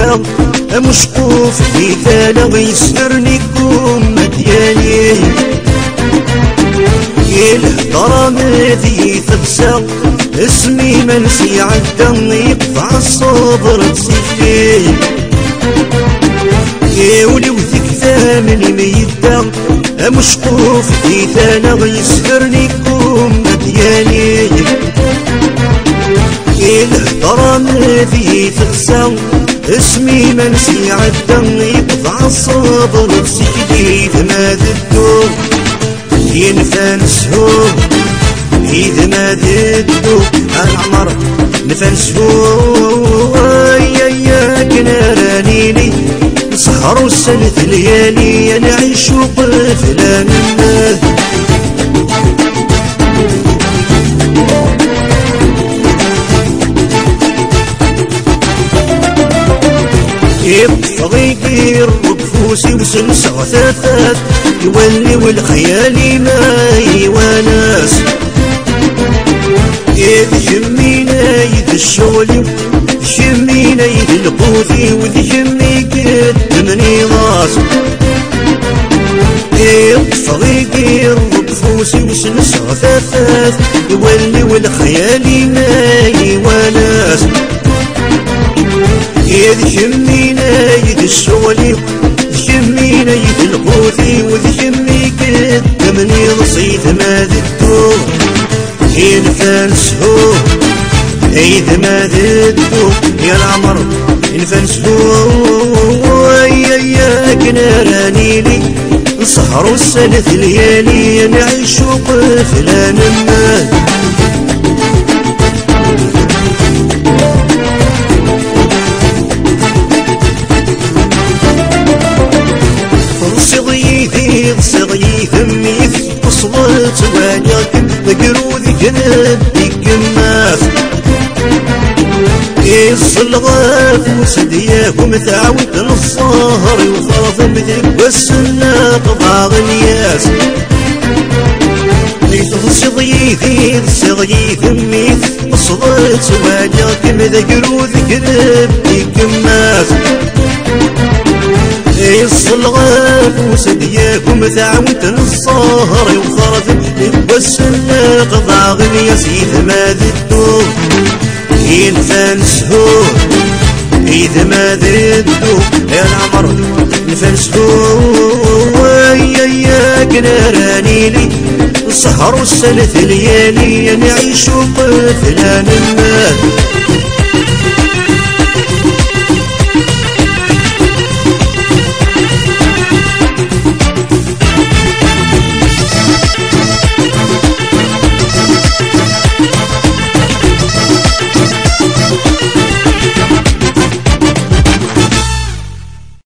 يدام مشقوف في ثالغ يسرني كوم مدياني الهضرة مذي تبسى اسمي منسي عدم يقطع الصبر تسيفي ولي وثك ثامن ميدا مشقوف في ثالغ يسرني كوم مدياني الهضرة مذي تبسى اسمي منسي عدم يقطع الصبر تسيفي ثماد الدور ينفى نسهوب إذا ما ددو العمر نفى نسهوب ياك نارانيني سهر السنة ليالي نعيش طفلا الناس يبطغي يقير بفوسي وسنسى غثاثات يولي والخيالي ما يواناس يذشمينا يد الشغل يذشمينا يد القوثي وذشمي قدمني راس يبطغي يقير بفوسي وسنسى غثاثات يولي والخيالي ما يواناس يذشمينا يد الشغل يذشمينا يد القوثي وذشمي قدمني رصيد ما ذدو ينفى نسهو إذا ما ذدو يا العمر ينفى نسهو ياك نارانيلي نسهرو السنة ليالي نعيشو طفلا نمال صغيث ميث وصلت وانياك مقرود جنب القماس الصلغات وسدياكم تعاود الصهر وخاف مثل والسناق ضاغ الياس صغيث ميث وصلت وانياك مقرود جنب القماس الصلغات وسدياكم تعاود الصهر وخرف والسناق ضاغ الياسيث ما ذدو ينفى نسهو إذا ما ذدو يا العمر نفى نسهو ياك نارانيلي سهروا السنة ليالي نعيشو طفلا نمال